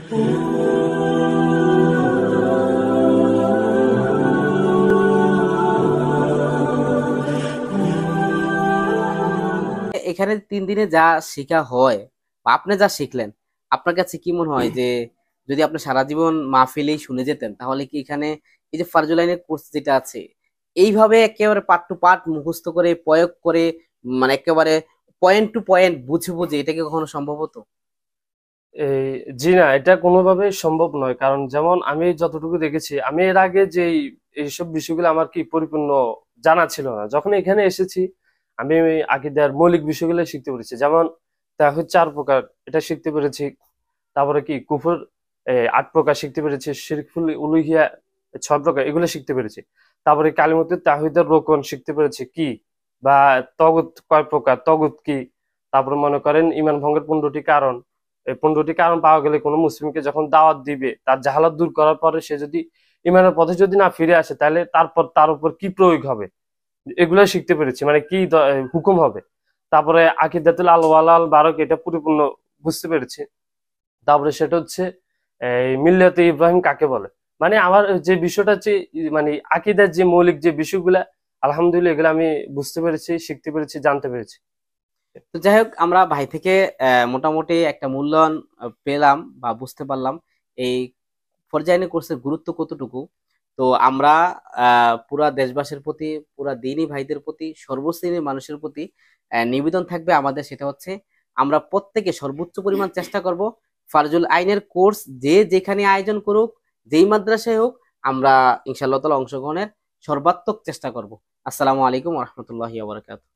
এখানে 3 দিনে যা শেখা হয় বা আপনি যা শিখলেন, আপনার কাছে কি মনে হয় যে যদি আপনি সারা জীবন মাহফিলেই শুনে যেতেন তাহলে কি এখানে এই যে ফারজুল আইনের কোর্স যেটা আছে এইভাবে একেবারে পার্ট টু পার্ট মুখস্থ করে প্রয়োগ করে মানে একেবারে পয়েন্ট টু পয়েন্ট বুঝে বুঝে এটা কি কখনো সম্ভব হতো? এই জি না, এটা কোনোভাবেই সম্ভব নয়। কারণ যেমন আমি যতটুকু দেখেছি, আমি এর আগে যে এইসব বিষয়গুলো আমার কি পরিপূর্ণ জানা ছিল না। যখন এখানে এসেছি আমি আকীদার মৌলিক বিষয়গুলো শিখতে পেরেছি। যেমন তাওহীদ 4 প্রকার, এটা শিখতে পেরেছি। তারপরে কি কুফর 8 প্রকার শিখতে পেরেছি। শিরকুল উলুহিয়া 6 প্রকার, এগুলো শিখতে পেরেছি। তারপরে কালিমাতুত তাওহীদের রোকন শিখতে পেরেছি কি, বা তগুত কয় প্রকার, তগুত কি। তারপরে মনে করেন ইমান ভঙ্গের 15টি কারণ। এই 15টি কারণ পাওয়া গেলে কোনো মুসলিমকে যখন দাওয়াত দিবে, তার জাহালাত দূর করার পরে সে যদি ইমানের পথে যদি না ফিরে আসে, তাহলে তারপর তার উপর কি প্রয়োগ হবে, এগুলো শিখতে পেরেছি। মানে কি হুকুম হবে। তারপরে আকিদাতুল আল ওয়ালাল বারক, এটা পরিপূর্ণ বুঝতে পেরেছি। তারপরে সেটা হচ্ছে এই মিল্লাতে ইব্রাহিম কাকে বলে। মানে আমার যে বিষয়টা হচ্ছে মানে আকীদার যে মৌলিক যে বিষয়গুলা, আলহামদুলিল্লাহ এগুলো আমি বুঝতে পেরেছি, শিখতে পেরেছি, জানতে পেরেছি। তো যাই হোক, আমরা ভাই থেকে মোটামুটি একটা মূল্যায়ন পেলাম বা বুঝতে পারলাম এই ফরজাইনি কোর্সের গুরুত্ব কতটুকু। তো আমরা পুরা দেশবাসীর প্রতি, পুরা দিনী ভাইদের প্রতি, সর্বশ্রেণীর মানুষের প্রতি নিবেদন থাকবে আমাদের, সেটা হচ্ছে আমরা প্রত্যেকে সর্বোচ্চ পরিমাণ চেষ্টা করব ফারজুল আইনের কোর্স যে যেখানে আয়োজন করুক, যেই মাদ্রাসায় হোক, আমরা ইনশাআল্লাহ তাআলা অংশগ্রহণের সর্বাত্মক চেষ্টা করব। আসসালামু আলাইকুম ওয়া রাহমাতুল্লাহি ওয়া বারাকাতুহু।